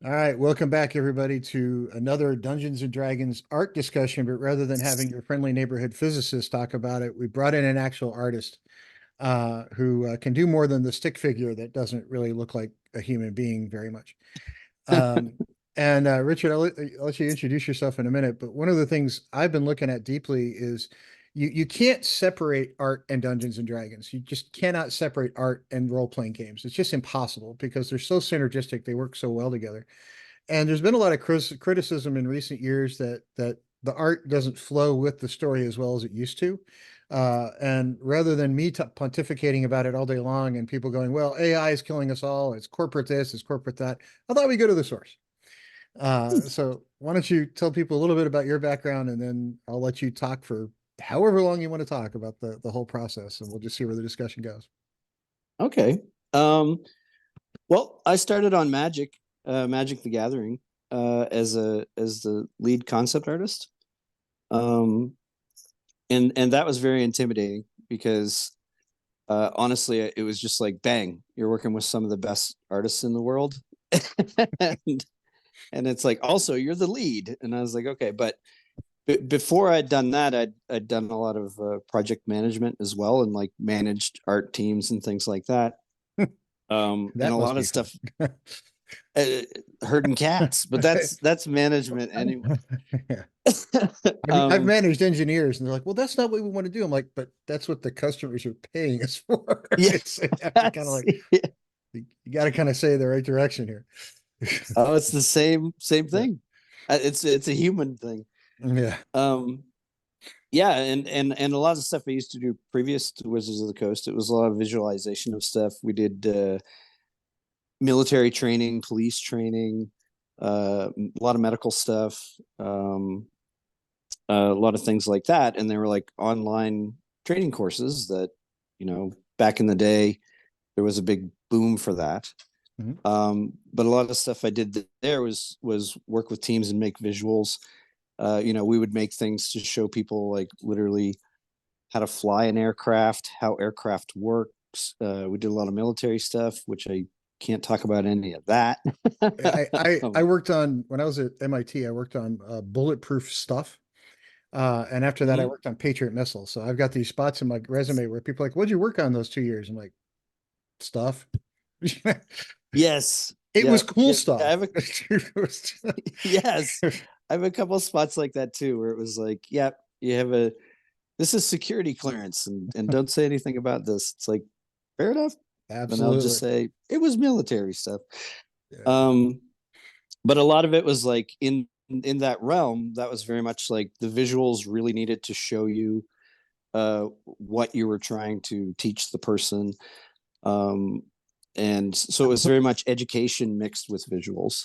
All right, welcome back, everybody, to another Dungeons and Dragons art discussion. But rather than having your friendly neighborhood physicist talk about it, we brought in an actual artist who can do more than the stick figure that doesn't really look like a human being very much. Um, and Richard, I'll let you introduce yourself in a minute. But one of the things I've been looking at deeply is you can't separate art and Dungeons and Dragons. You just cannot separate art and role playing games. It's just impossible because they're so synergistic. They work so well together. And there's been a lot of criticism in recent years that the art doesn't flow with the story as well as it used to. And rather than me pontificating about it all day long and people going, well, AI is killing us all, it's corporate this, it's corporate that, I thought we go to the source. So why don't you tell people a little bit about your background, and then I'll let you talk for however long you want to talk about the whole process, and we'll just see where the discussion goes. Okay. Well, I started on Magic the Gathering, as the lead concept artist. And that was very intimidating because honestly, it was just like, bang, you're working with some of the best artists in the world. and and it's like, also you're the lead. And I was like, okay, but before I'd done that, I'd done a lot of project management as well, and like managed art teams and things like that. And That a must lot be of fun. stuff, herding cats, but that's management anyway. Yeah. I've um, managed engineers, and they're like, "Well, that's not what we want to do." I'm like, "But that's what the customers are paying us for." yeah, Right? So you have to kind of like yeah. you got to kind of say the right direction here. Oh, it's the same Yeah. thing. It's a human thing. Yeah. Um, yeah, and a lot of the stuff I used to do previous to Wizards of the Coast, it was a lot of visualization of stuff. We did military training, police training, a lot of medical stuff, a lot of things like that. And they were like online training courses that, back in the day, there was a big boom for that. Mhm. But a lot of stuff I did there was work with teams and make visuals. We would make things to show people like literally how to fly an aircraft, how aircraft works. We did a lot of military stuff, which I can't talk about any of that. I worked on when I was at MIT. I worked on bulletproof stuff. And after that, I Mhm. worked on Patriot missiles. So I've got these spots in my resume where people are like, "What'd you work on those 2 years?" I'm like, "Stuff." Yes. It Yeah. was cool Yeah. I stuff. have a yes. I have a couple of spots like that too, where it was like, yeah, you have a this is security clearance, and don't say anything about this. It's like, fair enough. Then I'll just Absolutely. say it was military stuff. Yeah. Um, but a lot of it was like in that realm, that was very much like the visuals really needed to show you what you were trying to teach the person. Um, and so it was very much education mixed with visuals.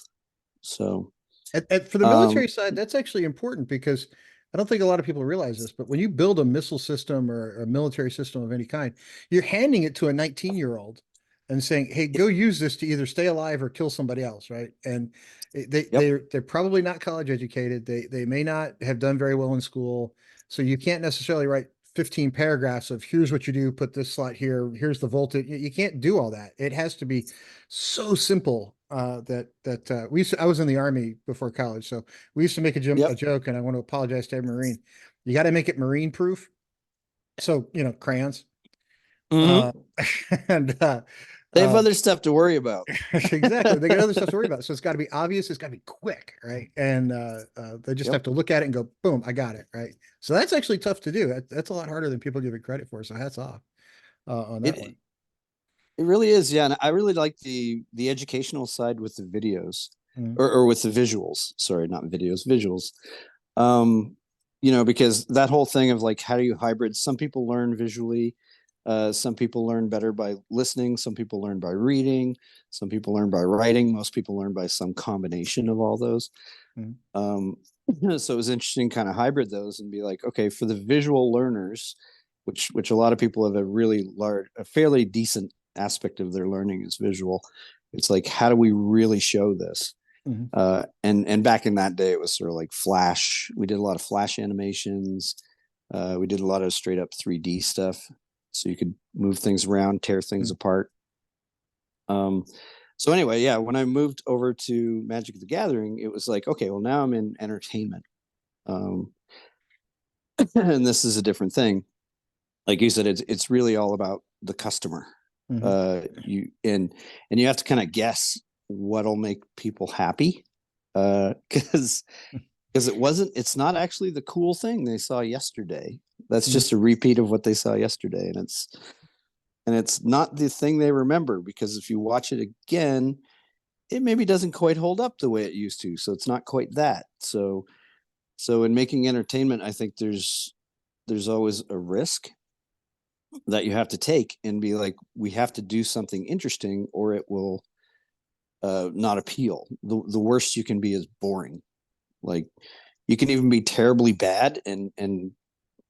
So For the military um, side, that's actually important because I don't think a lot of people realize this, but when you build a missile system or a military system of any kind, you're handing it to a 19-year-old and saying, "Hey, go use this to either stay alive or kill somebody else," right? And yep. they're probably not college educated. They may not have done very well in school, so you can't necessarily write 15 paragraphs of here's what you do, put this slot here, here's the voltage. You can't do all that. It has to be so simple that I was in the army before college, so we used to make a Yep. joke, and I want to apologize to every Marine. You got to make it marine proof, so crayons. Uh, Mm-hmm. and They have uh, other stuff to worry about. exactly, they got other stuff to worry about, so it's got to be obvious, it's got to be quick, right? And they just have Yep. to look at it and go, boom, I got it, right? So that's actually tough to do. That's a lot harder than people give it credit for. So hats off on that one. It it really is, yeah. And I really like the educational side with the videos, Mhm. or with the visuals. Sorry, not videos, visuals. Um, because that whole thing of like, how do you hybrid? Some people learn visually, some people learn better by listening, some people learn by reading, some people learn by writing, most people learn by some combination of all those. Mhm. Um, so it was interesting kind of hybrid those and be like, okay, for the visual learners, which a lot of people have a fairly decent aspect of their learning is visual. It's like, how do we really show this? Mhm. And back in that day, it was sort of like Flash. We did a lot of Flash animations. We did a lot of straight up 3D stuff, so you could move things around, tear things Mhm. apart. Um, So anyway, yeah, when I moved over to Magic the Gathering, it was like, okay, well now I'm in entertainment. Um, and this is a different thing. Like you said, it's really all about the customer. Mhm. You and you have to kind of guess what'll make people happy. Because it's not actually the cool thing they saw yesterday. That's Mhm. just a repeat of what they saw yesterday. And it's not the thing they remember, because if you watch it again, it maybe doesn't quite hold up the way it used to. So it's not quite that. So in making entertainment, I think there's always a risk that you have to take and be like, we have to do something interesting or it will not appeal. The worst you can be is boring. Like, you can even be terribly bad, and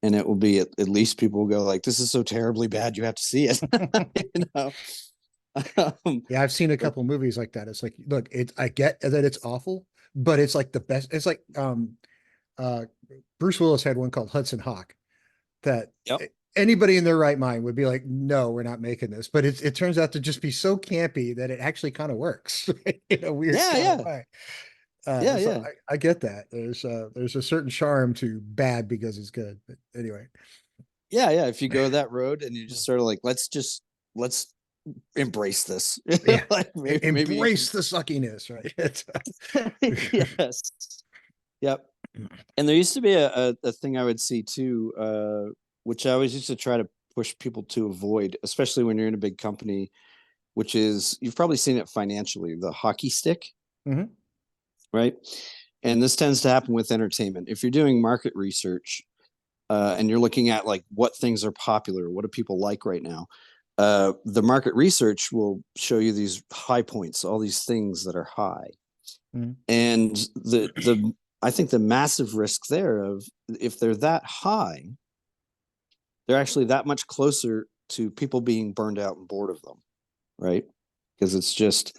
it will be, at least people will go like, this is so terribly bad you have to see it. You know. Yeah, I've seen a But couple movies like that. It's like, look, I get that it's awful, but it's like the best. It's like uh Bruce Willis had one called Hudson Hawk that yep. anybody in their right mind would be like, no, we're not making this. But it turns out to just be so campy that it actually kind of works in a weird Yeah, kind of yeah. way. Yeah, So yeah. I get that. There's a certain charm to bad because it's good. But anyway. Yeah, yeah. If you go that road and you just sort of like, let's embrace this. Yeah. Like, maybe you Embrace can. the suckiness, right? Yes. Yep. And there used to be a thing I would see too, which I always used to try to push people to avoid, especially when you're in a big company, which is, you've probably seen it financially, the hockey stick, Mhm. right? And this tends to happen with entertainment. If you're doing market research, and you're looking at like what things are popular, what do people like right now, the market research will show you these high points, all these things that are high. Mhm. And the I think the massive risk there of, if they're that high, they're actually that much closer to people being burned out and bored of them, right? Because it's just,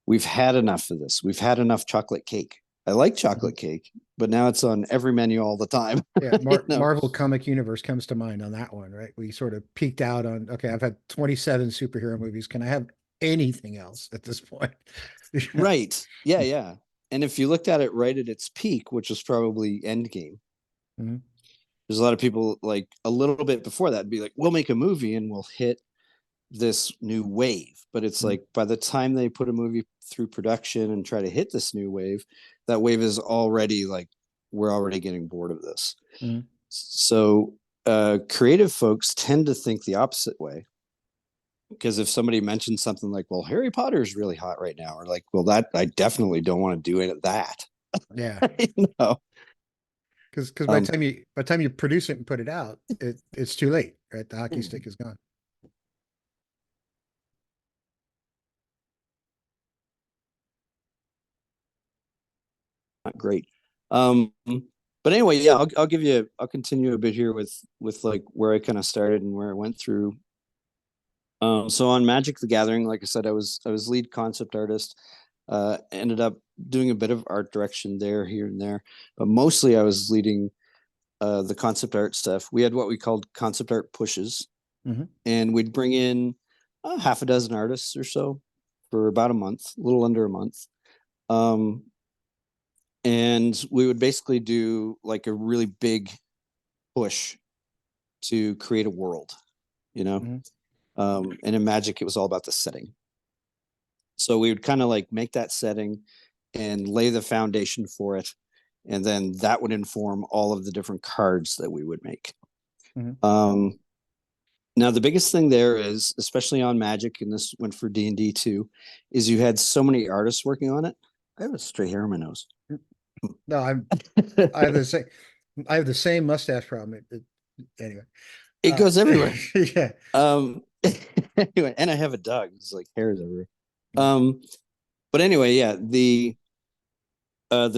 we've had enough of this. We've had enough chocolate cake. I like Mhm. chocolate cake, but now it's on every menu all the time. Yeah, You know? Marvel Comic Universe comes to mind on that one, right? We sort of peaked out on, okay, I've had 27 superhero movies. Can I have anything else at this point? Right. Yeah, yeah. And if you looked at it right at its peak, which was probably Endgame, Mhm. there's a lot of people like a little bit before that be like, we'll make a movie and we'll hit this new wave. But it's Mhm. like, by the time they put a movie through production and try to hit this new wave, that wave is already like, we're already getting bored of this. Mhm. So creative folks tend to think the opposite way. Because if somebody mentions something like, well, Harry Potter is really hot right now, or like, well, that I definitely don't want to do it at that. Yeah, You know? because Um, by the time you produce it and put it out, it's too late, right? The hockey not stick is gone. great. But anyway, yeah, I'll continue a bit here with like where I kind of started and where I went through. So on Magic the Gathering, like I said, I was lead concept artist. Ended up doing a bit of art direction there, here and there, but mostly I was leading the concept art stuff. We had what we called concept art pushes, Mhm. and we'd bring in half a dozen artists or so for about a month, a little under a month. Um, and we would basically do like a really big push to create a world, you know. Mhm. And in Magic, it was all about the setting. So we would kind of like make that setting and lay the foundation for it, and then that would inform all of the different cards that we would make. Mhm. Um, Now the biggest thing there is, especially on Magic, and this went for D&D too, is you had so many artists working on it. I have a stray hair on my nose. No, I have the same I have the same mustache problem. Anyway, It uh, goes everywhere. yeah. Um, anyway, and I have a dog. It's like hairs everywhere. Mhm. Um, but anyway, yeah, the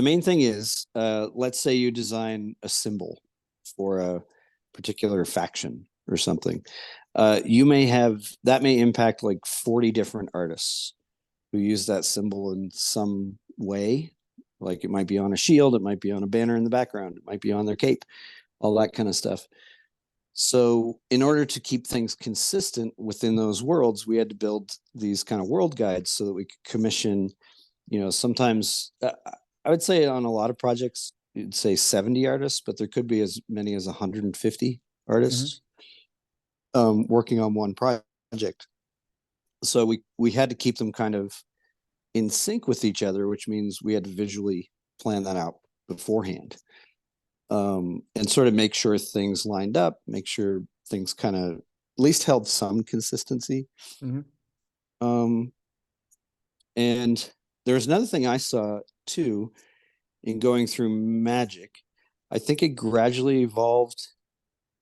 main thing is, let's say you design a symbol for a particular faction or something. You may have that may impact like 40 different artists who use that symbol in some way. Like, it might be on a shield, it might be on a banner in the background, it might be on their cape, all that kind of stuff. So in order to keep things consistent within those worlds, we had to build these kind of world guides so that we could commission, sometimes I would say on a lot of projects, you'd say 70 artists, but there could be as many as 150 Mhm. artists working on one project. So we had to keep them kind of in sync with each other, which means we had to visually plan that out beforehand, and sort of make sure things lined up, make sure things kind of at least held some consistency. Mhm. Um, and there's another thing I saw too in going through Magic. I think it gradually evolved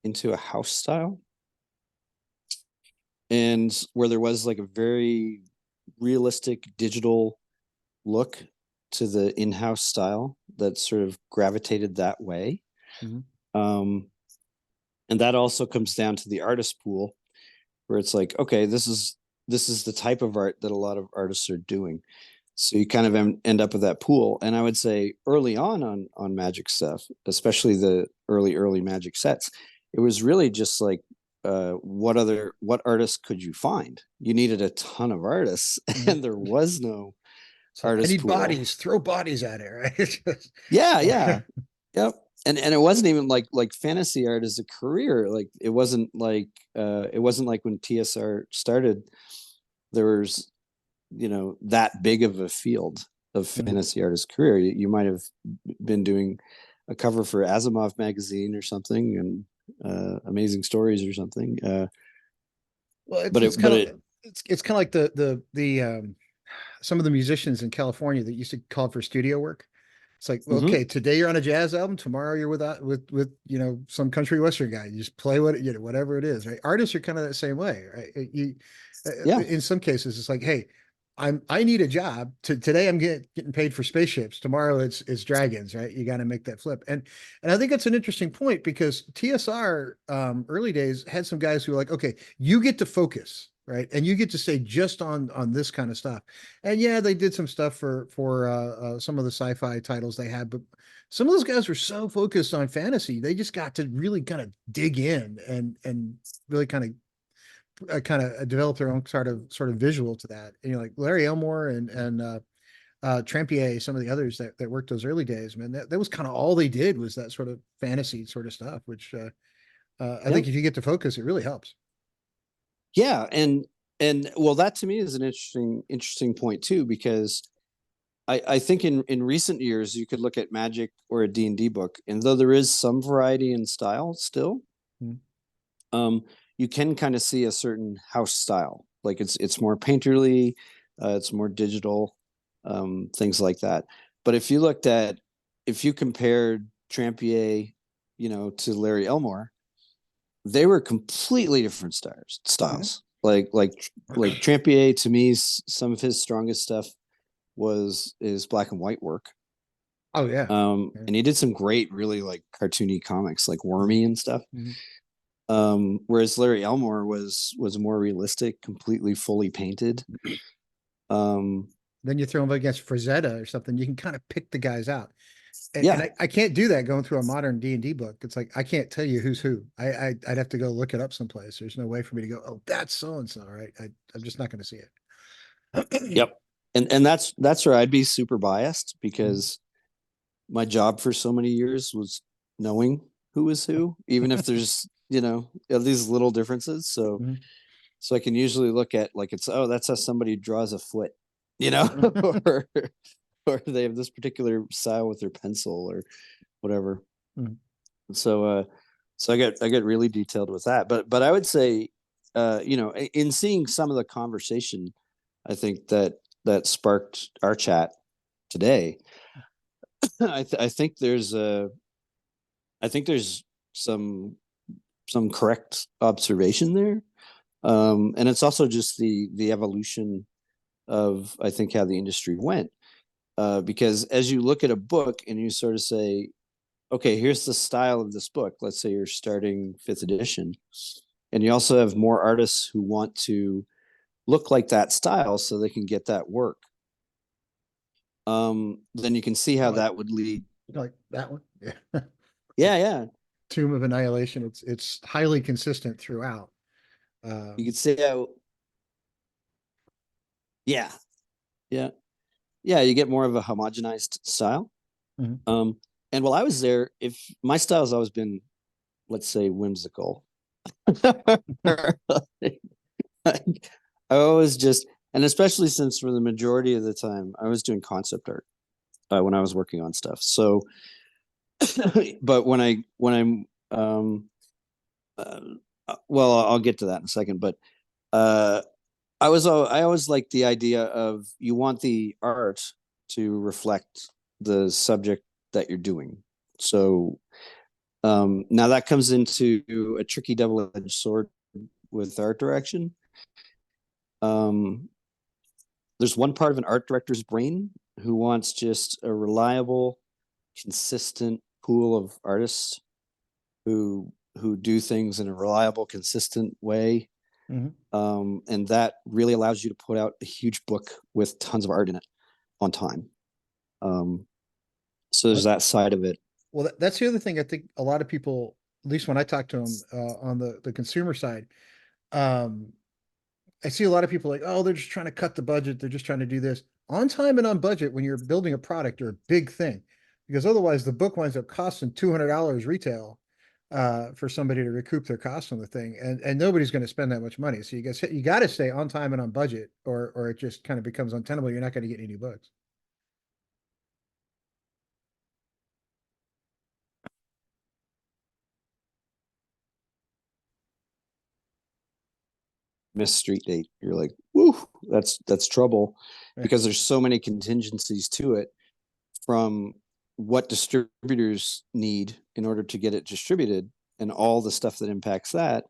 into a house style, and where there was like a very realistic digital look to the in-house style that sort of gravitated that way. Mhm. Um, and that also comes down to the artist pool, where it's like, okay, this is the type of art that a lot of artists are doing. So you kind of end up with that pool. And I would say early on Magic stuff, especially the early Magic sets, it was really just like, what artists could you find? You needed a ton of artists, Mhm. and there was no It's like, I artist need pool. bodies, throw bodies at it, right? It's just- Yeah, yeah. Yep. And it wasn't even like fantasy art as a career. Like it wasn't like when TSR started, there was, that big of a field of Mhm. fantasy art as a career. You might have been doing a cover for Asimov magazine or something, and Amazing Stories or something. Well, But it's it kind but of it it's kind of like the some of the musicians in California that used to call for studio work. It's like, well, mhm. okay, today you're on a jazz album, tomorrow you're with some country western guy. You just play whatever it is, right? Artists are kind of that same way, right? Yeah. In some cases, it's like, hey, I need a job. Today I'm getting paid for spaceships. Tomorrow it's dragons, right? You got to make that flip. And I think that's an interesting point because TSR early days had some guys who were like, okay, you get to focus, right? And you get to stay just on this kind of stuff. And yeah, they did some stuff for some of the sci-fi titles they had, but some of those guys were so focused on fantasy, they just got to really kind of dig in and really kind of develop their own sort of visual to that. And, like Larry Elmore and Trampier, some of the others that worked those early days, man, that was kind of all they did was that sort of fantasy sort of stuff, which I Yeah. think if you get to focus, it really helps. Yeah. And well, that to me is an interesting point too, because I think in recent years you could look at Magic or a D&D book, and though there is some variety in style still, Mhm. um, you can kind of see a certain house style. Like it's more painterly, it's more digital, things like that. But if you compared Trampier, to Larry Elmore, they were completely different styles. Mhm. Styles. Like Trampier to me, some of his strongest stuff was his black and white work. Oh yeah. Yeah. And he did some great, really like cartoony comics, like Mhm. Wormy and stuff. Mhm. Whereas Larry Elmore was more realistic, completely fully painted. Um, Then you throw them against Frazetta or something, you can kind of pick the guys out. And yeah, I can't do that going through a modern D&D book. It's like I can't tell you who's who. I'd have to go look it up someplace. There's no way for me to go, oh, that's so and so, right? I'm just not going to see it. yep. And that's where I'd be super biased, because my job for so many years was knowing who is who, even if there's these little differences. Mhm. So I can usually look at, like, it's, oh, that's how somebody draws a foot, or or they have this particular style with their pencil or whatever. Mhm. So I get really detailed with that. But I would say, in seeing some of the conversation, I think that sparked our chat today. I think there's some some correct observation there. And it's also just the evolution of, I think, how the industry went. Because as you look at a book and you sort of say, okay, here's the style of this book. Let's say you're starting fifth edition, and you also have more artists who want to look like that style so they can get that work. Then you can see how Like that would lead. like that one. Yeah. Yeah, yeah. Tomb of Annihilation. It's highly consistent throughout. You could say, yeah, yeah, yeah. You get more of a homogenized style. Mhm. And while I was there, if my style has always been, let's say, whimsical. I always just, and especially since for the majority of the time I was doing concept art when I was working on stuff. So, but when I'm, uh, well, I'll get to that in a second. But uh, I always like the idea of you want the art to reflect the subject that you're doing. So now that comes into a tricky double-edged sword with art direction. Um, there's one part of an art director's brain who wants just a reliable, consistent pool of artists who do things in a reliable, consistent way. Mhm. And that really allows you to put out a huge book with tons of art in it on time. So there's that side of it. Well, that's the other thing I think a lot of people, at least when I talk to them on the consumer side, um, I see a lot of people like, oh, they're just trying to cut the budget. They're just trying to do this on time and on budget when you're building a product or a big thing, because otherwise the book winds up costing $200 retail for somebody to recoup their costs on the thing, and nobody's going to spend that much money. So you got to stay on time and on budget, or it just kind of becomes untenable. You're not going to get any new books. Miss street date, you're like, woo, that's trouble, Yeah. because there's so many contingencies to it, from what distributors need in order to get it distributed and all the stuff that impacts that,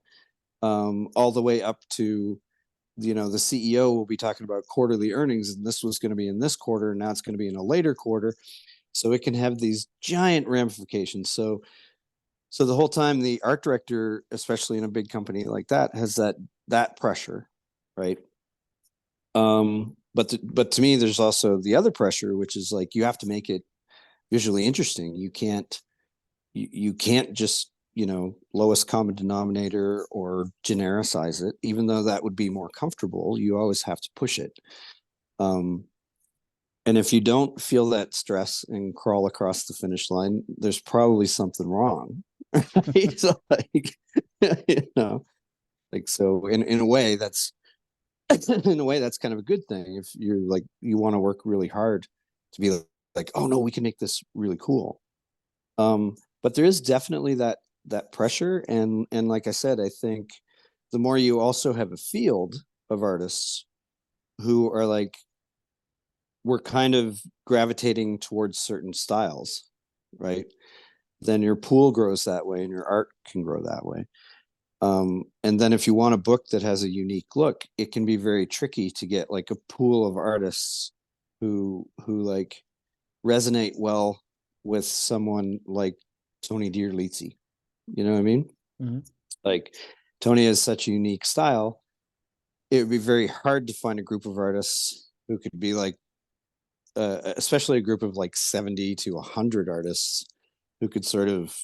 all the way up to, the CEO will be talking about quarterly earnings, and this was going to be in this quarter, and now it's going to be in a later quarter. So it can have these giant ramifications. So the whole time the art director, especially in a big company like that, has that pressure, right? But to me, there's also the other pressure, which is like you have to make it visually interesting. You can't just, lowest common denominator or genericize it, even though that would be more comfortable. You always have to push it. Um, and if you don't feel that stress and crawl across the finish line, there's probably something wrong. Right? So like, you know, like, so in a way that's in a way that's kind of a good thing if you're like you want to work really hard to be like, oh no, we can make this really cool. But there is definitely that pressure, and like I said, I think the more you also have a field of artists who are like, we're kind of gravitating towards certain styles, right? Then your pool grows that way and your art can grow that way. And then if you want a book that has a unique look, it can be very tricky to get like a pool of artists who like resonate well with someone like Tony Dearlizzi. You know what I mean? Mhm. Like, Tony has such a unique style. It would be very hard to find a group of artists who could be like, especially a group of like 70 to 100 artists who could sort of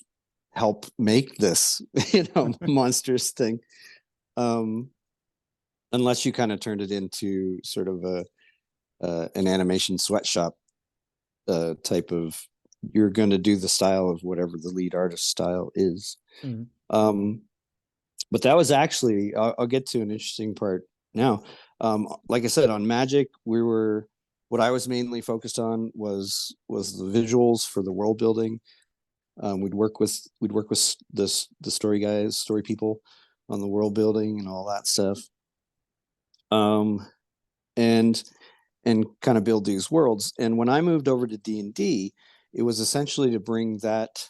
help make this, monstrous thing. Um, unless you kind of turned it into sort of an animation sweatshop type of, you're going to do the style of whatever the lead artist style is. Mhm. But that was actually, I'll get to an interesting part now. Like I said, on Magic, what I was mainly focused on was the visuals for the world building. We'd work with the story guys, story people on the world building and all that stuff. Um, and kind of build these worlds. And when I moved over to D&D, it was essentially to bring that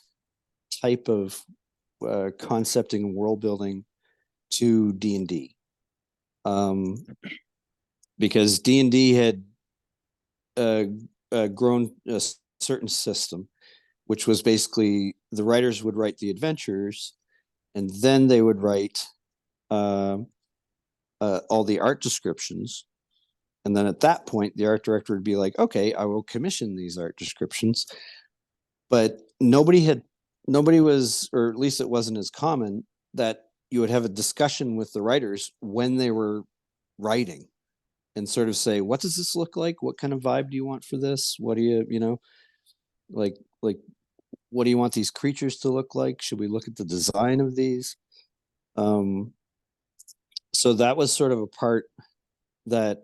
type of concepting and world building to D&D. Because D&D had grown a certain system, which was basically the writers would write the adventures, and then they would write all the art descriptions. And then at that point, the art director would be like, okay, I will commission these art descriptions. But nobody had nobody was, or at least it wasn't as common, that you would have a discussion with the writers when they were writing and sort of say, what does this look like? What kind of vibe do you want for this? What do you, like, what do you want these creatures to look like? Should we look at the design of these? Um, so that was sort of a part that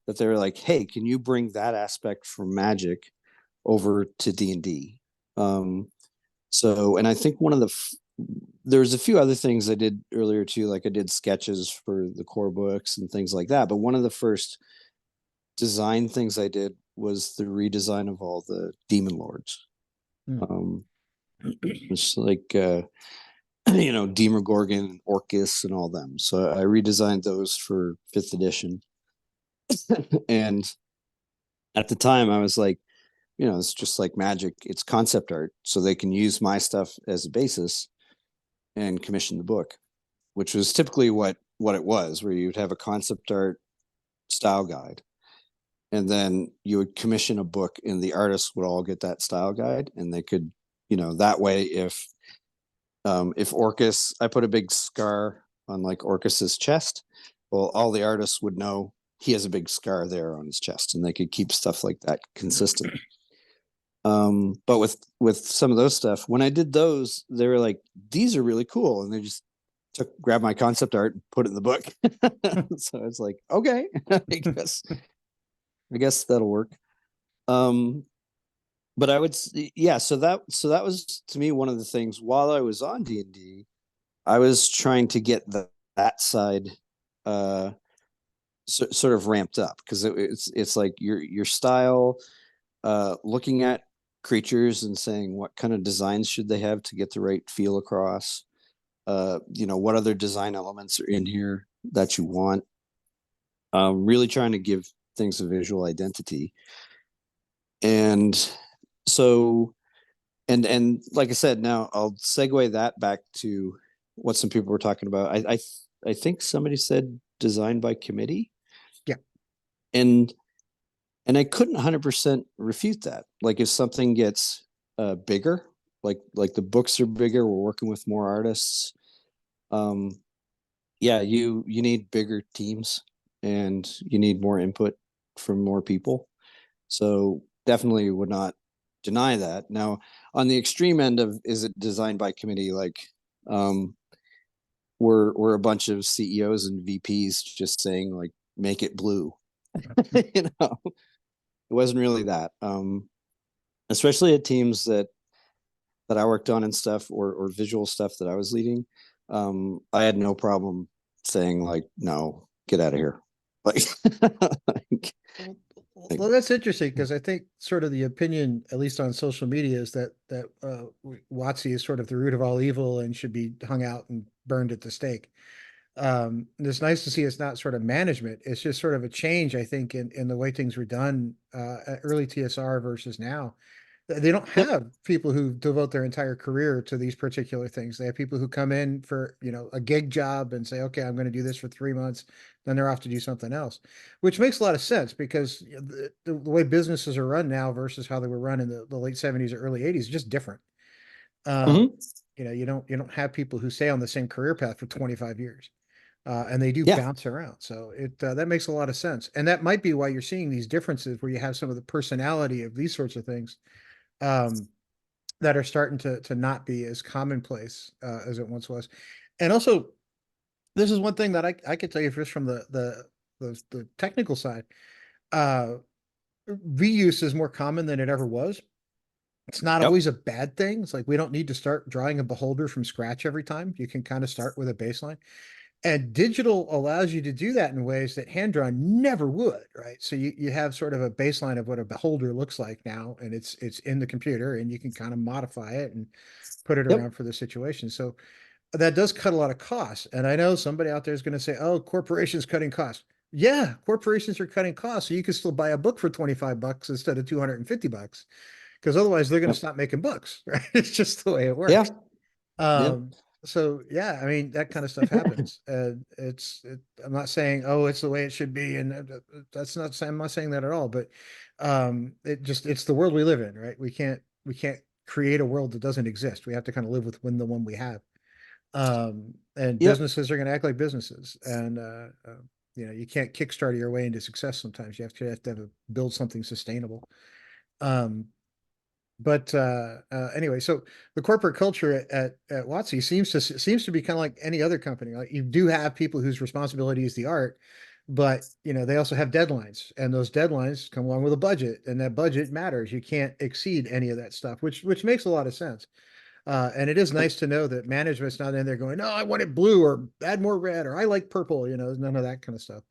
they were like, hey, can you bring that aspect from Magic over to D&D? So, and I think one of the there's a few other things I did earlier too, like I did sketches for the core books and things like that. But one of the first design things I did was the redesign of all the demon lords. Hmm. It's like Demogorgon, Orcus, and all them. So I redesigned those for fifth edition. And at the time, I was like, it's just like Magic. It's concept art, so they can use my stuff as a basis and commission the book, which was typically what it was, where you'd have a concept art style guide, and then you would commission a book, and the artists would all get that style guide, and they could, that way, if Orcus, I put a big scar on like Orcus's chest, well, all the artists would know he has a big scar there on his chest, and they could keep stuff like that consistent. But with some of those stuff, when I did those, they were like, these are really cool, and they just grabbed my concept art and put it in the book. So it's like, okay, I guess that'll work. But I would, yeah. So that was to me one of the things while I was on D&D, I was trying to get that side, sort of ramped up, because it's like your style, looking at creatures and saying what kind of designs should they have to get the right feel across. What other design elements are in here that you want. Really trying to give things a visual identity. And so, and like I said, now I'll segue that back to what some people were talking about. I think somebody said design by committee. Yeah. And I couldn't 100% refute that. Like if something gets bigger, like the books are bigger, we're working with more artists. Yeah, you need bigger teams, and you need more input from more people. So definitely would not deny that. Now, on the extreme end of, is it designed by committee? Like, we're a bunch of CEOs and VPs just saying like, make it blue. It wasn't really that. Especially at teams that I worked on and stuff, or visual stuff that I was leading. I had no problem saying like, no, get out of here. Like, like, Well, that's interesting, because I think sort of the opinion, at least on social media, is that WotC is sort of the root of all evil and should be hung out and burned at the stake. And it's nice to see it's not sort of management. It's just sort of a change, I think, in the way things were done at early TSR versus now. They don't yep. have people who devote their entire career to these particular things. They have people who come in for, a gig job and say, okay, I'm going to do this for 3 months. Then they're off to do something else, which makes a lot of sense, because the way businesses are run now versus how they were run in the late 70s or early 80s is just different. Um, Mm-hmm. you don't have people who stay on the same career path for 25 years. And they do Yeah. bounce around. So that makes a lot of sense. And that might be why you're seeing these differences, where you have some of the personality of these sorts of things um, that are starting to not be as commonplace as it once was. And also, this is one thing that I could tell you just from the technical side. Uh, Reuse is more common than it ever was. It's not Yep. always a bad thing. It's like we don't need to start drawing a beholder from scratch every time. You can kind of start with a baseline. And digital allows you to do that in ways that hand drawn never would, right? So you have sort of a baseline of what a beholder looks like now, and it's in the computer, and you can kind of modify it and put it Yep. around for the situation. So that does cut a lot of costs. And I know somebody out there is going to say, "Oh, corporations cutting costs." Yeah, corporations are cutting costs, so you can still buy a book for $25 instead of $250, because otherwise they're going to Yep. stop making books, right? It's just the way it Yeah. works. Yeah. So yeah, I mean, that kind of stuff happens. I'm not saying, oh, it's the way it should be. And that's not, I'm not saying that at all, but, it's the world we live in, right? We can't create a world that doesn't exist. We have to kind of live within the one we have. And Yep. businesses are going to act like businesses, and you can't kickstart your way into success. Sometimes you have to build something sustainable. Um, but anyway, so the corporate culture at WotC seems to be kind of like any other company. Like, you do have people whose responsibility is the art, but they also have deadlines, and those deadlines come along with a budget, and that budget matters. You can't exceed any of that stuff, which makes a lot of sense. And it is nice to know that management's not in there going, no, I want it blue, or add more red, or I like purple. None of that kind of stuff.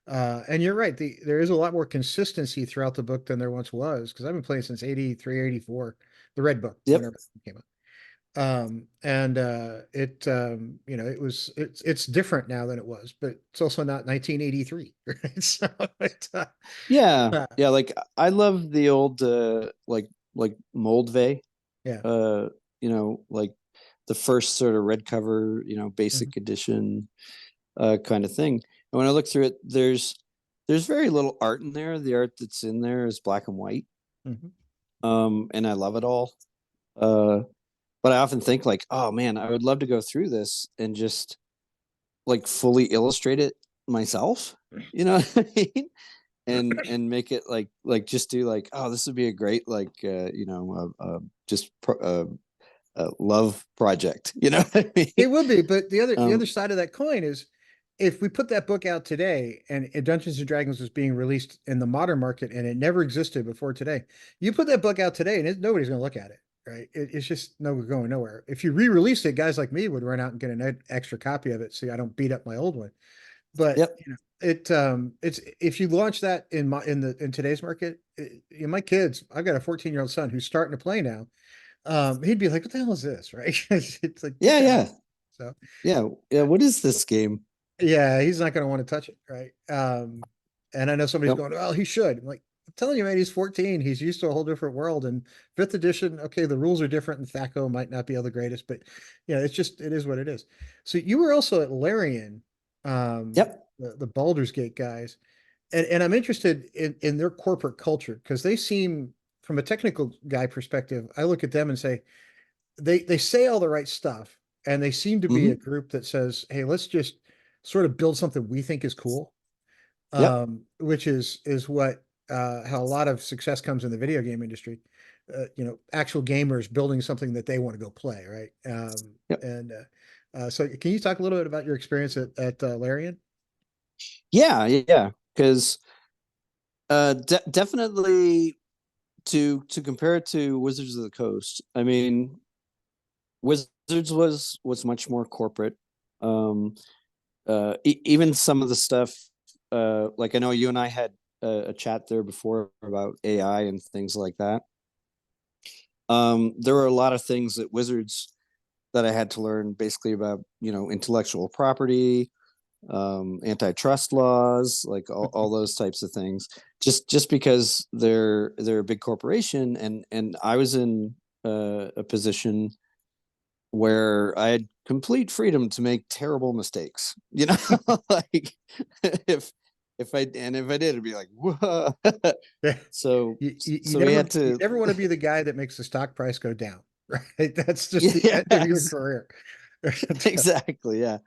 And you're right. There is a lot more consistency throughout the book than there once was, because I've been playing since 83, 84, the red book, Yep. whenever it came out. And it's different now than it was, but it's also not 1983, right? So Yeah. uh, Yeah. Like I love the old like Moldvay, yeah. like the first sort of red cover, Mhm. basic edition kind of thing. And when I look through it, there's very little art in there. The art that's in there is black and white. Mhm. And I love it all. Uh but I often think like, oh man, I would love to go through this and just like fully illustrate it myself. You know what I mean? And make it like just do like, oh, this would be a great like just love project. You know what I mean? It would be, but the other Um, side of that coin is, if we put that book out today and Dungeons and Dragons was being released in the modern market and it never existed before today, you put that book out today and nobody's going to look at it, right? It's just no going nowhere. If you re-released it, guys like me would run out and get an extra copy of it so I don't beat up my old one. But yep. it's if you launch that in today's market, my kids, I've got a 14-year-old son who's starting to play now. He'd be like, "What the hell is this?" Right? It's like, get Yeah, that. yeah, So yeah, yeah. What is this game? yeah, he's not going to want to touch it, right? And I know somebody's Yep. going, "Well, he should." I'm like, I'm telling you, man, he's 14. He's used to a whole different world. And fifth edition, okay, the rules are different, and THACO might not be all the greatest, but it is what it is. So you were also at Larian, Yep. the Baldur's Gate guys, and I'm interested in their corporate culture, because they seem, from a technical guy perspective, I look at them and say, they say all the right stuff, and they seem to be a Hmm. group that says, hey, let's just sort of build something we think is cool. Yep. Which is what how a lot of success comes in the video game industry. Actual gamers building something that they want to go play, right? Yep. And so can you talk a little bit about your experience at Larian? Yeah, yeah. Because definitely to compare it to Wizards of the Coast, I mean, Wizards was much more corporate. Um, Even some of the stuff, like I know you and I had a chat there before about AI and things like that. There were a lot of things at Wizards that I had to learn, basically about intellectual property, antitrust laws, like all those types of things. Just because they're a big corporation, and I was in a position where I had complete freedom to make terrible mistakes. Like if if I did, it'd be like, whoa. Yeah. So You so we never had you to, never want to be the guy that makes the stock price go down, right? That's just the end of your yes, career. exactly, yeah,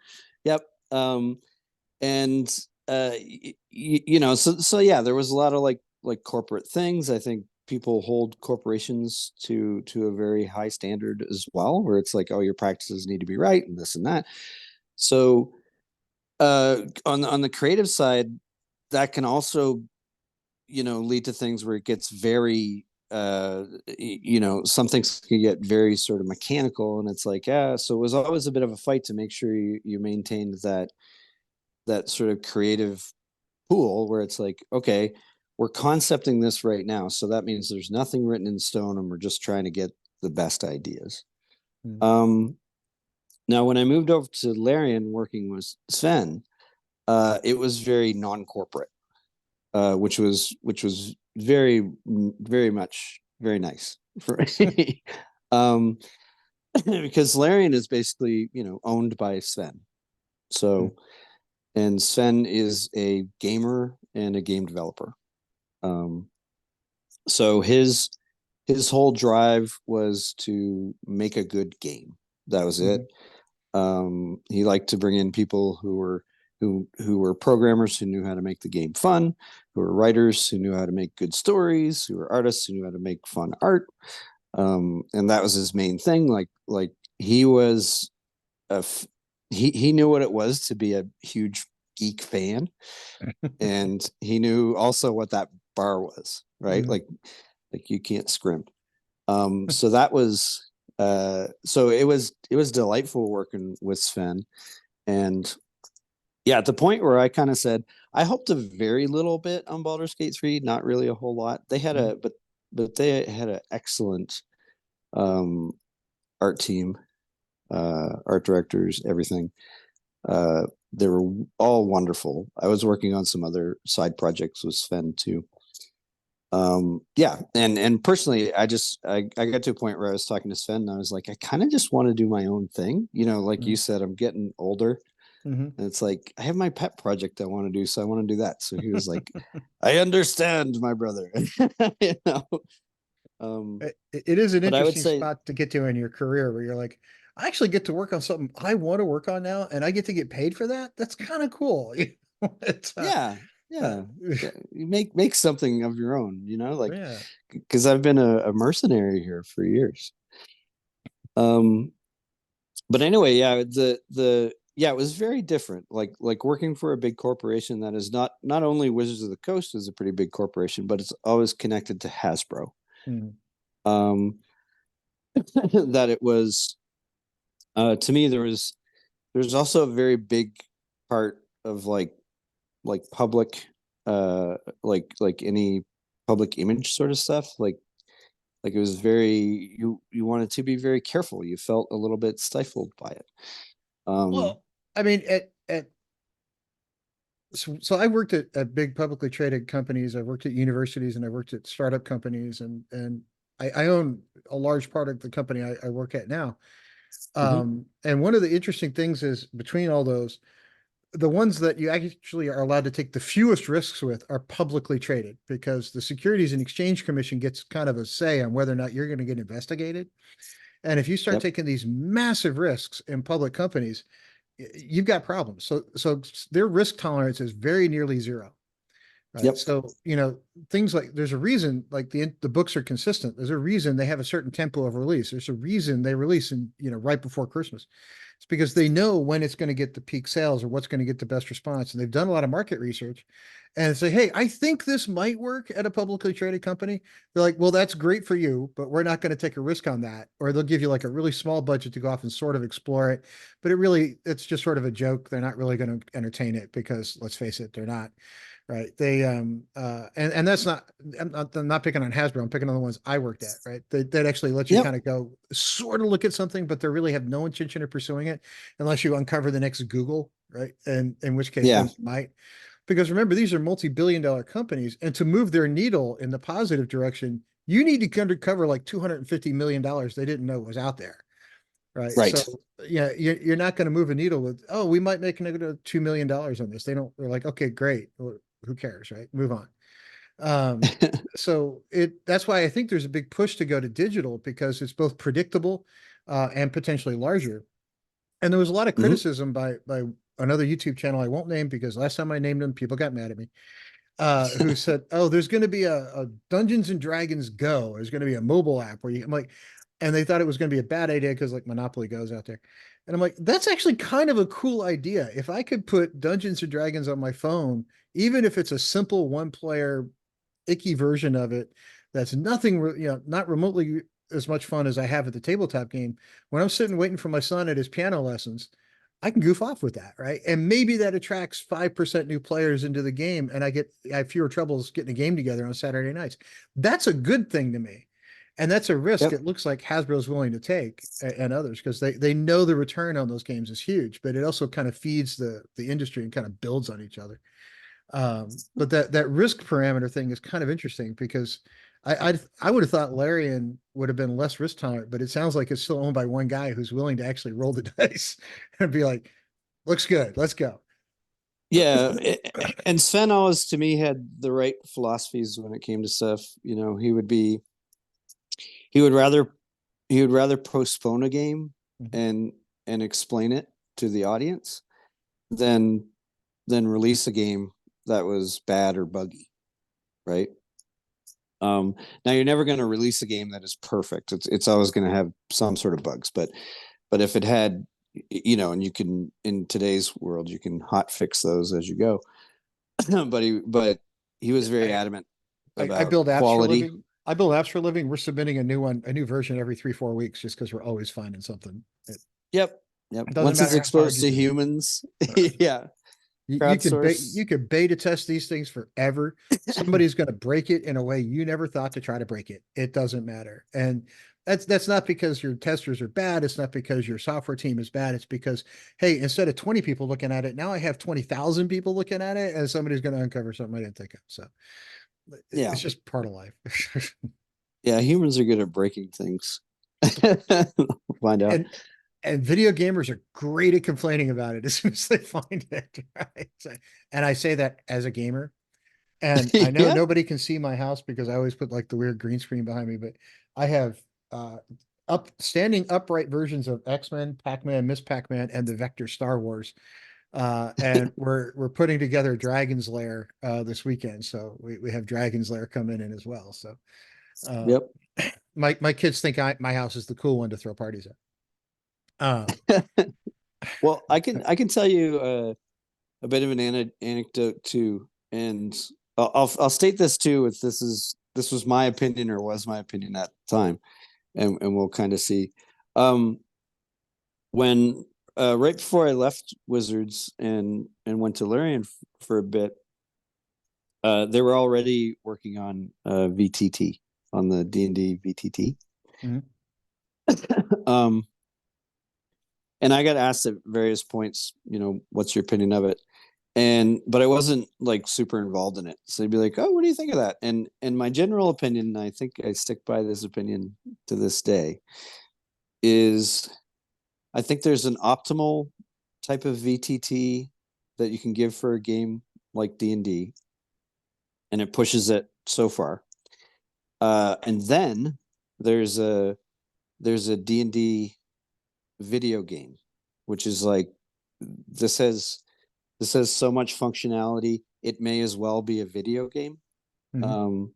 yep. And so yeah, there was a lot of like corporate things. I think people hold corporations to a very high standard as well, where it's like, oh, your practices need to be right and this and that. So on the creative side, that can also lead to things where it gets very some things can get very sort of mechanical, and it's like, yeah, so it was always a bit of a fight to make sure you maintained that sort of creative pool where it's like, okay, we're concepting this right now, so that means there's nothing written in stone and we're just trying to get the best ideas. Mm. um Now when I moved over to Larian working with Sven, it was very non-corporate, which was very very much very nice for me. um because Larian is basically owned by Sven. Mm. So, and Sven is a gamer and a game developer. Um, so his whole drive was to make a good game. That was it. Mhm. He liked to bring in people who were programmers who knew how to make the game fun, who were writers who knew how to make good stories, who were artists who knew how to make fun art. And that was his main thing. Like he was he knew what it was to be a huge geek fan, and he knew also what that bar was, right? Mhm. Like you can't scrimp. So that was so it was delightful working with Sven. And yeah, at the point where I kind of said I hoped a very little bit on Baldur's Gate 3, not really a whole lot. They had Mhm. but they had an excellent um art team, art directors, everything. They were all wonderful. I was working on some other side projects with Sven too. Yeah, and personally, I got to a point where I was talking to Sven and I was like, I kind of just want to do my own thing. Like you Mhm. said, I'm getting older, Mhm. and it's like I have my pet project I want to do, so I want to do that. So he was like, I understand, my brother. you know. Um, It is an but I would interesting say, spot to get to in your career where you're like, I actually get to work on something I want to work on now, and I get to get paid for that. That's kind of cool. It's yeah, uh, yeah, yeah. You make something of your own, like yeah. because I've been a mercenary here for years. Um, but anyway, yeah, the yeah, it was very different. Like working for a big corporation that is not only Wizards of the Coast is a pretty big corporation, but it's always connected to Hasbro. Mhm. Um, that it was to me there's also a very big part of like public like any public image sort of stuff like it was very you wanted to be very careful. You felt a little bit stifled by it. um Well, I mean, at so I worked at big publicly traded companies. I worked at universities and I worked at startup companies, and I own a large part of the company I work at now. mhm. And one of the interesting things is between all those, the ones that you actually are allowed to take the fewest risks with are publicly traded because the Securities and Exchange Commission gets kind of a say on whether or not you're going to get investigated. And if you start Yep. taking these massive risks in public companies, you've got problems. So their risk tolerance is very nearly zero. Right. Yep. So, things like there's a reason like the books are consistent. There's a reason they have a certain tempo of release. There's a reason they release right before Christmas. It's because they know when it's going to get the peak sales or what's going to get the best response. And they've done a lot of market research and say, hey, I think this might work at a publicly traded company. They're like, well, that's great for you, but we're not going to take a risk on that. Or they'll give you like a really small budget to go off and sort of explore it. But it's just sort of a joke. They're not really going to entertain it because let's face it, they're not. Right. And that's not, I'm not picking on Hasbro. I'm picking on the ones I worked at, right? That actually let you kind Yep. of go sort of look at something, but they really have no intention of pursuing it unless you uncover the next Google, right? And in which case then Yeah. you might, because remember, these are multi-billion-dollar companies, and to move their needle in the positive direction, you need to uncover like $250 million they didn't know was out there. Right. So Right. yeah, you're not going to move a needle with, oh, we might make another $2 million on this. They're like, okay, great. Well, who cares, right? Move on. Um, so that's why I think there's a big push to go to digital because it's both predictable and potentially larger. And there was a lot of hmm criticism by another YouTube channel I won't name because last time I named them, people got mad at me. Who said, "Oh, there's going to be a Dungeons and Dragons Go. There's going to be a mobile app where you." I'm like, and they thought it was going to be a bad idea because like Monopoly goes out there, and I'm like, that's actually kind of a cool idea. If I could put Dungeons and Dragons on my phone, even if it's a simple one player icky version of it, that's nothing, not remotely as much fun as I have at the tabletop game. When I'm sitting waiting for my son at his piano lessons, I can goof off with that, right? And maybe that attracts 5% new players into the game, and I have fewer troubles getting a game together on Saturday nights. That's a good thing to me. And that's a risk Yep. it looks like Hasbro's willing to take and others because they know the return on those games is huge, but it also kind of feeds the industry and kind of builds on each other. But that risk parameter thing is kind of interesting because I would have thought Larian would have been less risk tolerant, but it sounds like it's still owned by one guy who's willing to actually roll the dice and be like, looks good, let's go. Yeah. And Sven always to me had the right philosophies when it came to stuff. He would be he would rather postpone a game Mhm. and explain it to the audience than release a game that was bad or buggy, right? Now you're never going to release a game that is perfect. It's always going to have some sort of bugs, but if it had, and you can, in today's world, you can hot fix those as you go. but he was very I, adamant I about build apps for a quality. living. I build apps for a living. We're submitting a new version every 3, 4 weeks just because we're always finding something. Yep. Yep. It doesn't Once it's matter how hard exposed you to do. humans, Right. yeah. You Crowdsource. can beta test these things forever. Somebody's going to break it in a way you never thought to try to break it. It doesn't matter. And that's not because your testers are bad. It's not because your software team is bad. It's because, hey, instead of 20 people looking at it, now I have 20,000 people looking at it, and somebody's going to uncover something I didn't think of. So Yeah. it's just part of life. Yeah. Humans are good at breaking things. Find out. and and video gamers are great at complaining about it as soon as they find it. Right. So, and I say that as a gamer. And I know Yeah. nobody can see my house because I always put like the weird green screen behind me, but I have standing upright versions of X-Men, Pac-Man, Miss Pac-Man, and the Vector Star Wars. And we're putting together Dragon's Lair this weekend. So we have Dragon's Lair coming in as well. So uh Yep. my kids think my house is the cool one to throw parties at. Um Well, I can tell you a bit of an anecdote too, and I'll state this too. If this was my opinion or was my opinion at the time, and we'll kind of see. Um, when right before I left Wizards and went to Larian for a bit, they were already working on VTT, on the D&D VTT. mhm. Um, and I got asked at various points, what's your opinion of it? But I wasn't like super involved in it. So they'd be like, "Oh, what do you think of that?" And my general opinion, I think I stick by this opinion to this day, is I think there's an optimal type of VTT that you can give for a game like D&D, and it pushes it so far. And then there's a D&D video game, which is like this has so much functionality. It may as well be a video game. Mhm. Um,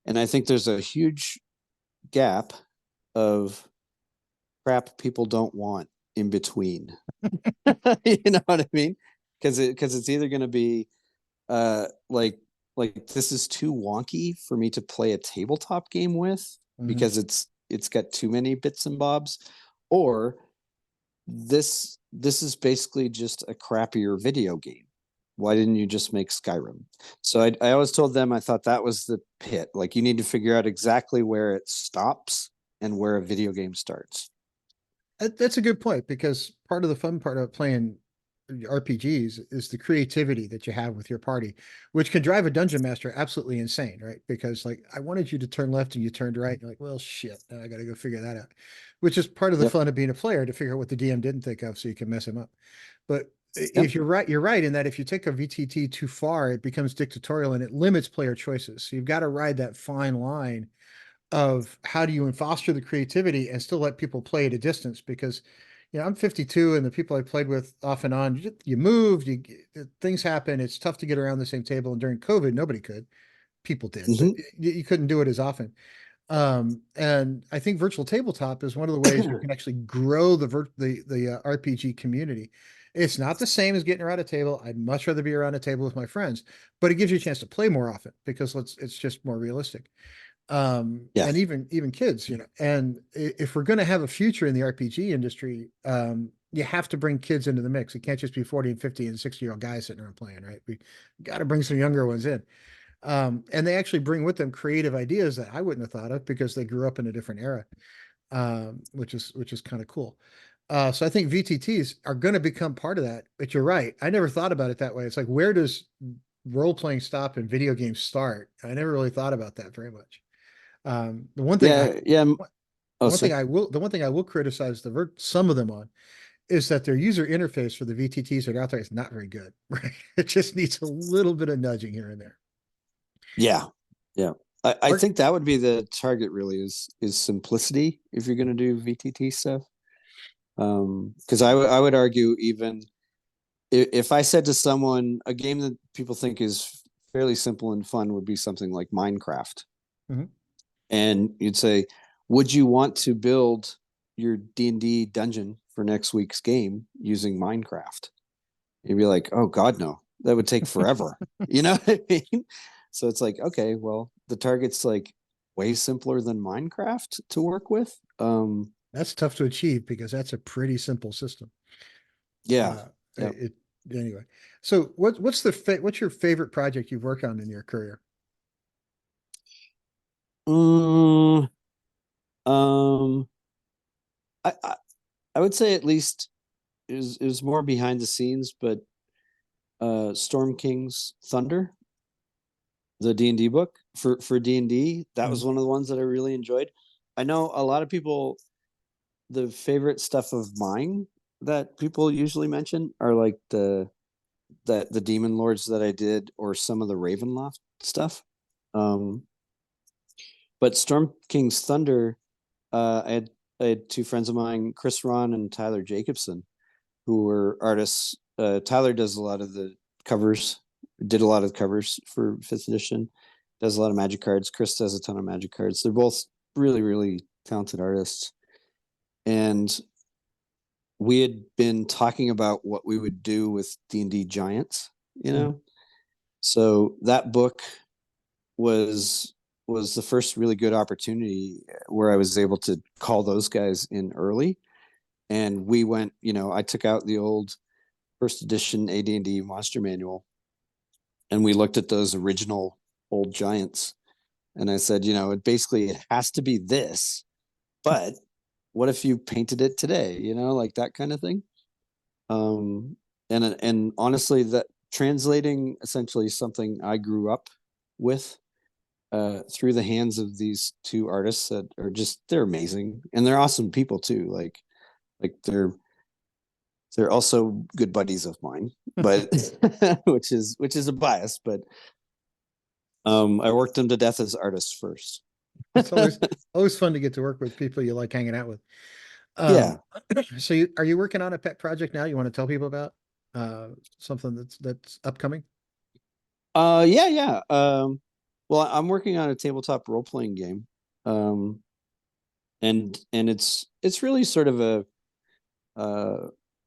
and I think there's a huge gap of crap people don't want in between. You know what I mean? Because it's either going to be like this is too wonky for me to play a tabletop game with Mhm. because it's got too many bits and bobs, or this is basically just a crappier video game. Why didn't you just make Skyrim? So I always told them I thought that was the pit. Like you need to figure out exactly where it stops and where a video game starts. That's a good point because part of the fun part of playing RPGs is the creativity that you have with your party, which can drive a dungeon master absolutely insane, right? Because like I wanted you to turn left and you turned right. You're like, well, shit, now I got to go figure that out, which is part of the Yep. fun of being a player to figure out what the DM didn't think of so you can mess him up. But Yep. if you're right in that if you take a VTT too far, it becomes dictatorial and it limits player choices. So you've got to ride that fine line of how do you foster the creativity and still let people play at a distance because I'm 52 and the people I played with off and on you moved things happen, it's tough to get around the same table, and during COVID nobody could. People did, but Mm-hmm. you couldn't do it as often. And I think virtual tabletop is one of the ways you can actually grow the RPG community. It's not the same as getting around a table. I'd much rather be around a table with my friends, but it gives you a chance to play more often because it's just more realistic. Yeah. And even kids, and if we're going to have a future in the RPG industry, you have to bring kids into the mix. It can't just be 40 and 50 and 60-year-old guys sitting around playing, right? We got to bring some younger ones in. And they actually bring with them creative ideas that I wouldn't have thought of because they grew up in a different era, which is kind of cool. So I think VTTs are going to become part of that, but you're right. I never thought about it that way. It's like, where does role playing stop and video games start? I never really thought about that very much. The one thing I Yeah. Yeah. Oh, sorry. the one thing I will criticize some of them on is that their user interface for the VTTs that are out there is not very good. Right? It just needs a little bit of nudging here and there. Yeah. Yeah. I Art- think that would be the target really is simplicity if you're going to do VTT stuff. Because I would argue even if I said to someone a game that people think is fairly simple and fun would be something like Minecraft, Mhm. and you'd say, would you want to build your D&D dungeon for next week's game using Minecraft? You'd be like, oh God, no, that would take forever. You know what I mean? So it's like, okay, well, the target's like way simpler than Minecraft to work with. That's tough to achieve because that's a pretty simple system. Yeah, Uh, yeah. it anyway. So what's your favorite project you've worked on in your career? Mm, um, I I would say at least is more behind the scenes, but Storm King's Thunder, the D&D book for D&D, that was Mhm. one of the ones that I really enjoyed. I know a lot of people, the favorite stuff of mine that people usually mention are like the Demon Lords that I did or some of the Ravenloft stuff. Um, but Storm King's Thunder, I had two friends of mine, Chris Ron and Tyler Jacobson, who were artists. Tyler does a lot of the covers, did a lot of covers for fifth edition, does a lot of magic cards. Chris does a ton of magic cards. They're both really, really talented artists. And we had been talking about what we would do with D&D Giants, you Mhm. know? So that book was was the first really good opportunity where I was able to call those guys in early. And we went, I took out the old first edition AD&D monster manual and we looked at those original old giants. And I said, it has to be this, but what if you painted it today? Like that kind of thing. Um, and honestly, that translating essentially something I grew up with through the hands of these two artists that are they're amazing and they're awesome people too. Like they're also good buddies of mine, but which is a bias, but I worked them to death as artists first. It's always fun to get to work with people you like hanging out with. Um, Yeah. so are you working on a pet project now you want to tell people about? Something that's upcoming? Yeah, yeah. Well, I'm working on a tabletop role playing game. Um, and it's really sort of a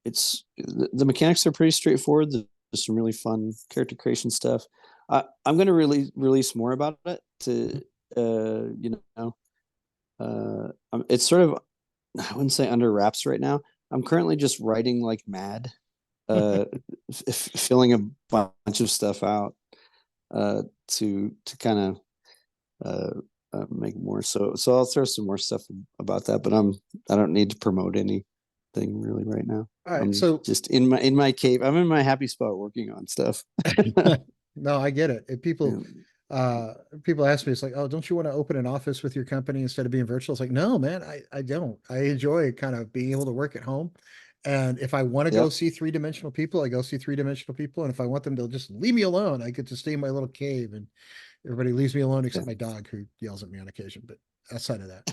it's the mechanics are pretty straightforward. There's some really fun character creation stuff. I'm going to really release more about it to it's sort of, I wouldn't say under wraps right now. I'm currently just writing like mad, uh, filling a bunch of stuff out to kind of make more. So I'll throw some more stuff about that, but I don't need to promote anything really right now. All right. I'm So just in my cave. I'm in my happy spot working on stuff. no, I get it. Yeah. Uh people ask me, it's like, oh, don't you want to open an office with your company instead of being virtual? It's like, no, man, I don't. I enjoy kind of being able to work at home. And if I want to go Yep. see three-dimensional people, I go see three-dimensional people. And if I want them to just leave me alone, I get to stay in my little cave and everybody leaves me alone Yeah. except my dog who yells at me on occasion. But outside of that,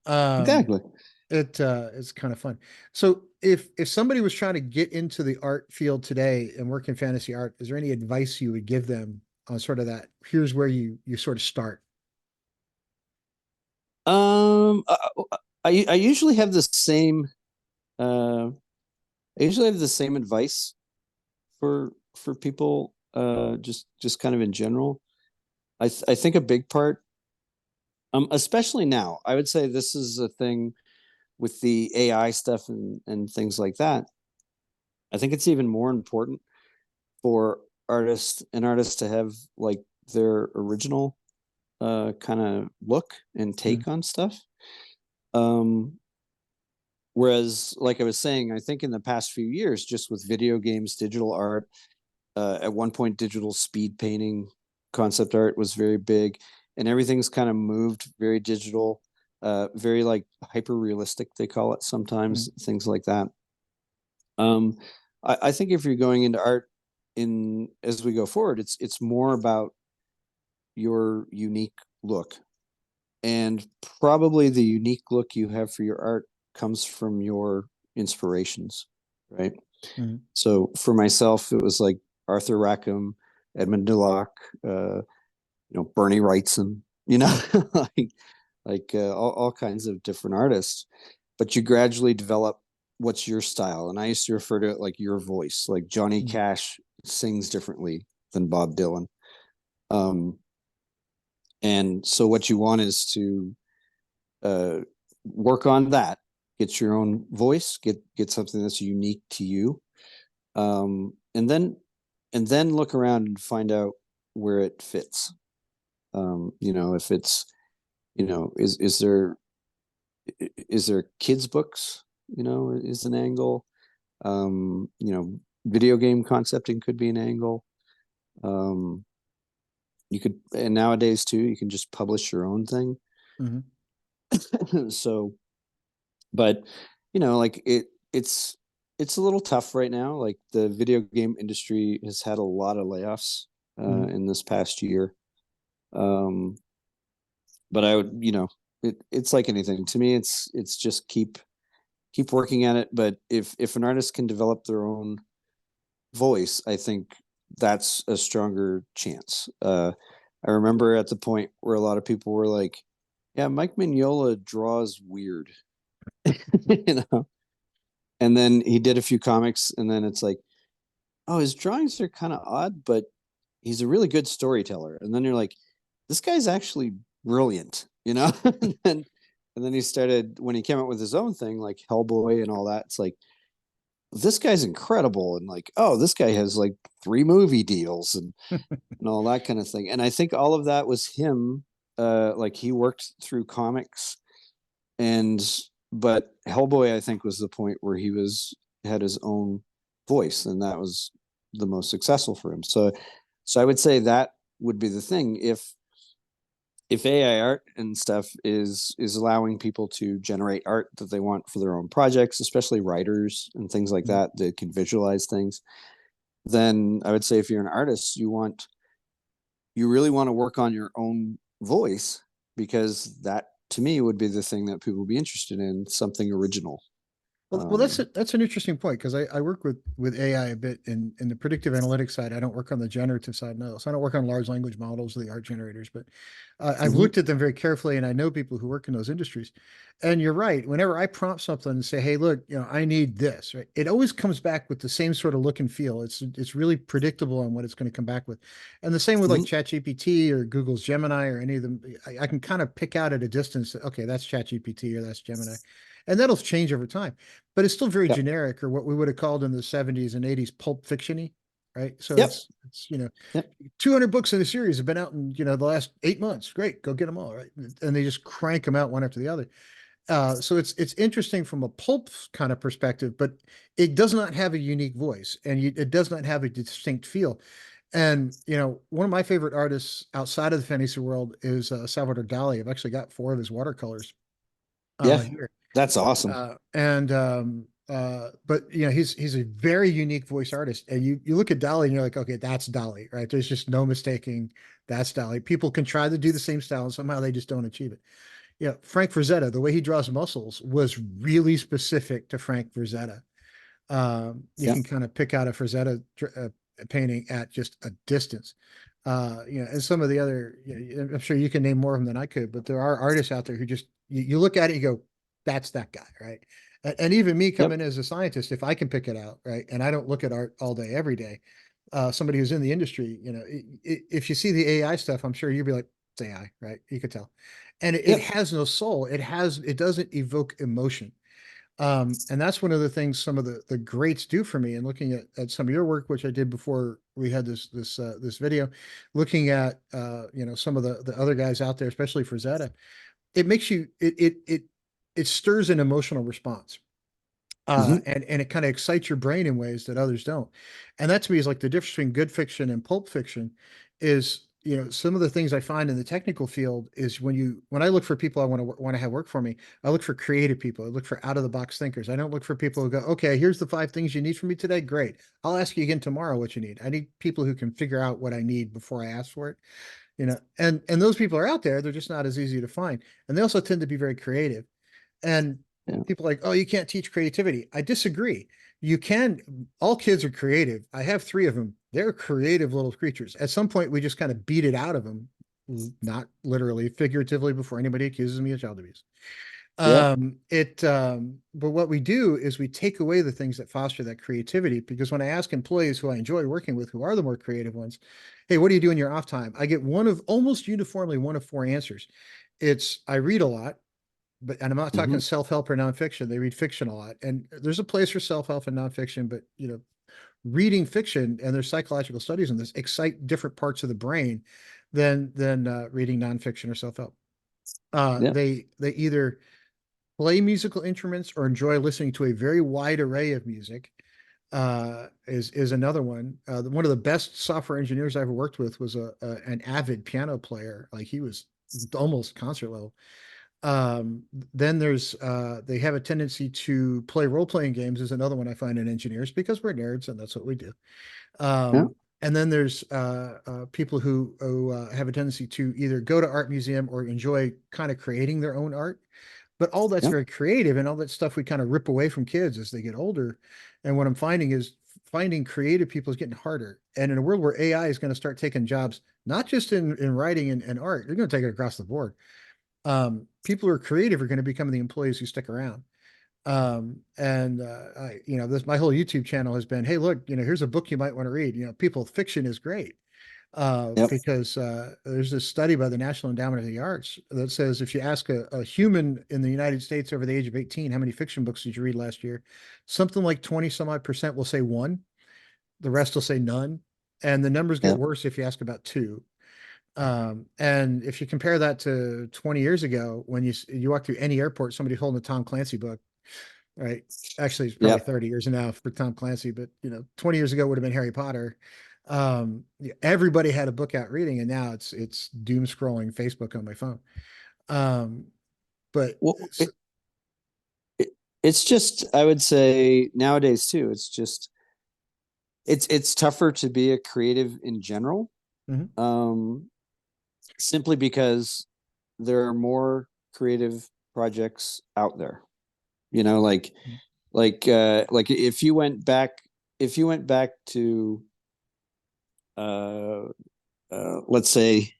um, Exactly. it's kind of fun. So if somebody was trying to get into the art field today and work in fantasy art, is there any advice you would give them on sort of that? Here's where you sort of start. Um, I, I usually have the same. Uh, I usually have the same advice for people. Just kind of in general. I think a big part, especially now, I would say this is a thing with the AI stuff and things like that. I think it's even more important for artists to have like their original kind of look and Mm, take on stuff. Um, Whereas, like I was saying, I think in the past few years, just with video games, digital art, at one point, digital speed painting, concept art was very big, and everything's kind of moved very digital, very like hyper realistic, they call it mm, sometimes, things like that. Um, I think if you're going into art in as we go forward, it's more about your unique look. And probably the unique look you have for your art comes from your inspirations, right? Mhm. So for myself, it was like Arthur Rackham, Edmund DeLocke, Bernie Wrightson, like all kinds of different artists. But you gradually develop what's your style, and I used to refer to it like your voice. Like Johnny Mhm. Cash sings differently than Bob Dylan. Um, and so what you want is to uh, work on that, get your own voice, get something that's unique to you, and then look around and find out where it fits. If it's is there kids books, is an angle. Video game concepting could be an angle. um you could, and nowadays too, you can just publish your own thing. Mhm. So, but like it's a little tough right now. Like the video game industry has had a lot of layoffs Mhm. in this past year. um but I would, it's like anything to me. It's just keep working at it. But if an artist can develop their own voice, I think that's a stronger chance. I remember at the point where a lot of people were like, yeah, Mike Mignola draws weird. you know and then he did a few comics, and then it's like, oh, his drawings are kind of odd, but he's a really good storyteller. And then you're like, this guy's actually brilliant, and then he started, when he came out with his own thing like Hellboy and all that. It's like, this guy's incredible, and like, oh, this guy has like 3 movie deals, and all that kind of thing. And I think all of that was him. Like he worked through comics, and but Hellboy, I think, was the point where he had his own voice, and that was the most successful for him. So I would say that would be the thing. If AI art and stuff is allowing people to generate art that they want for their own projects, especially writers and things like Mhm. that can visualize things, then I would say if you're an artist, you really want to work on your own voice, because that to me would be the thing that people would be interested in, something original. Well, that's Um, that's an interesting point because I work with AI a bit in the predictive analytics side. I don't work on the generative side, no. So I don't work on large language models, the art generators, but I've mhm. looked at them very carefully, and I know people who work in those industries. And you're right. Whenever I prompt something and say, "Hey, look, I need this," right? It always comes back with the same sort of look and feel. It's really predictable on what it's going to come back with. And the same with like Mhm. ChatGPT or Google's Gemini or any of them. I can kind of pick out at a distance that, okay, that's ChatGPT or that's Gemini, and that'll change over time, but it's still very Yep. generic, or what we would have called in the 70s and 80s pulp fictiony, right? So Yep. it's 200 books in the series have been out in the last 8 months. Great, go get them all, right? And they just crank them out one after the other. So it's interesting from a pulp kind of perspective, but it does not have a unique voice, and it does not have a distinct feel. And one of my favorite artists outside of the fantasy world is Salvador Dali. I've actually got 4 of his watercolors Yeah. here. That's awesome. And but he's a very unique voice artist. And you look at Dolly and you're like, okay, that's Dolly, right? There's just no mistaking that's Dolly. People can try to do the same style and somehow they just don't achieve it. Frank Frazetta, the way he draws muscles was really specific to Frank Frazetta. You Yep. can kind of pick out a Frazetta painting at just a distance. And some of the other, I'm sure you can name more of them than I could, but there are artists out there who just, you look at it, you go, that's that guy, right? And even me Yep. coming as a scientist, if I can pick it out, right, and I don't look at art all day, every day, somebody who's in the industry, if you see the AI stuff, I'm sure you'd be like, it's AI, right? You could tell. And it Yep. has no soul. It doesn't evoke emotion. And that's one of the things some of the greats do for me. And looking at some of your work, which I did before we had this video, looking at some of the other guys out there, especially for Zeta, it makes you it stirs an emotional response. Mhm. And it kind of excites your brain in ways that others don't. And that to me is like the difference between good fiction and pulp fiction is, some of the things I find in the technical field is when I look for people I want to have work for me, I look for creative people. I look for out of the box thinkers. I don't look for people who go, okay, here's the 5 things you need from me today. Great. I'll ask you again tomorrow what you need. I need people who can figure out what I need before I ask for it. And those people are out there. They're just not as easy to find. And they also tend to be very creative. And Yeah. people are like, oh, you can't teach creativity. I disagree. You can. All kids are creative. I have three of them. They're creative little creatures. At some point, we just kind of beat it out of them, not literally, figuratively, before anybody accuses me of child abuse. Yep. But what we do is we take away the things that foster that creativity, because when I ask employees who I enjoy working with, who are the more creative ones, hey, what do you do in your off time? I get almost uniformly one of four answers. It's, I read a lot, and I'm not talking Hmm. self-help or nonfiction. They read fiction a lot. And there's a place for self-help and nonfiction, but reading fiction, and there's psychological studies on this, excite different parts of the brain than reading nonfiction or self-help. Yep. They either play musical instruments or enjoy listening to a very wide array of music. Is another one. One of the best software engineers I ever worked with was an avid piano player. Like, he was almost concert level. Then they have a tendency to play role-playing games, is another one I find in engineers, because we're nerds and that's what we do. Yeah. And then there's people who have a tendency to either go to art museum or enjoy kind of creating their own art. But all that's Yep. very creative, and all that stuff we kind of rip away from kids as they get older. And what I'm finding is finding creative people is getting harder. And in a world where AI is going to start taking jobs, not just in writing and art, they're going to take it across the board. People who are creative are going to become the employees who stick around. My whole YouTube channel has been, hey, look, here's a book you might want to read. People, fiction is great. Yep. Because there's this study by the National Endowment of the Arts that says if you ask a human in the United States over the age of 18, how many fiction books did you read last year? Something like 20 some odd percent will say one. The rest will say none. And the numbers get Yep. worse if you ask about two. And if you compare that to 20 years ago, when you walk through any airport, somebody's holding a Tom Clancy book, right? Actually, it's probably Yep. 30 years now for Tom Clancy, but 20 years ago would have been Harry Potter. Everybody had a book out reading, and now it's doom scrolling Facebook on my phone. Um, but Well, it, it's just, I would say nowadays too, it's tougher to be a creative in general. Mhm. Um, Simply because there are more creative projects out there. Like like if you went back to uh let's say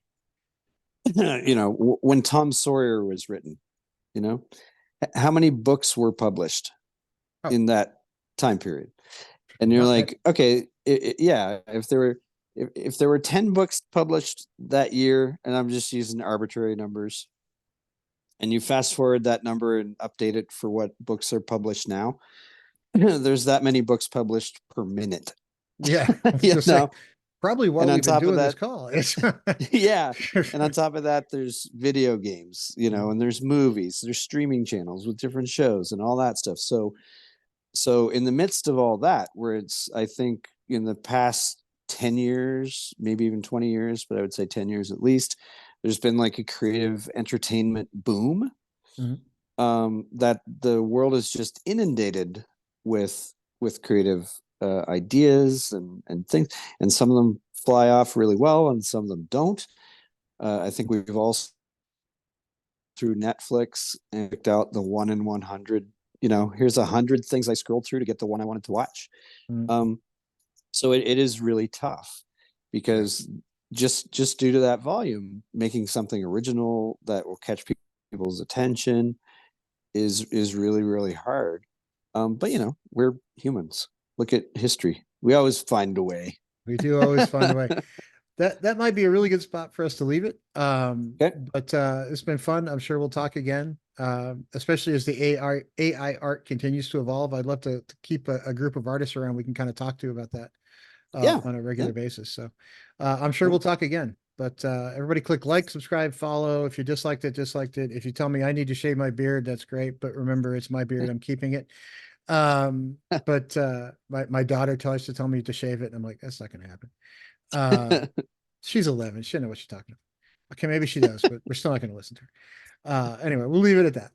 when Tom Sawyer was written, you know, how many books were published Oh, in that time period? And you're uh, like, okay, yeah, if there were 10 books published that year, and I'm just using arbitrary numbers, and you fast forward that number and update it for what books are published now, there's that many books published per minute. yeah, I was you gonna say know, probably while and on we've been top of doing this that, call. It's yeah, and on top of that, there's video games, and there's movies, there's streaming channels with different shows and all that stuff. So in the midst of all that, where it's, I think in the past 10 years, maybe even 20 years, but I would say 10 years at least, there's been like a creative entertainment boom, Mhm. that the world is just inundated with creative ideas and things, and some of them fly off really well, and some of them don't. I think we've all through Netflix and picked out the 1 in 100. Here's 100 things I scrolled through to get the one I wanted to watch. Mhm. Um, so it is really tough Yeah, because just due to that volume, making something original that will catch people's attention is really really hard. But we're humans. Look at history. We always find a way. we do always find a way. That might be a really good spot for us to leave it. Okay. But it's been fun. I'm sure we'll talk again, especially as the AI art continues to evolve. I'd love to keep a group of artists around we can kind of talk to about that Yeah. on a Yeah. regular basis. So I'm sure Yeah. we'll talk again. But everybody click like, subscribe, follow. If you disliked it, disliked it. If you tell me I need to shave my beard, that's great. But remember, it's my beard. I'm keeping it. But my daughter tries to tell me to shave it, and I'm like, that's not going to happen. Uh, she's 11. She doesn't know what she's talking about. Okay, maybe she does, but we're still not going to listen to her. Anyway, we'll leave it at that.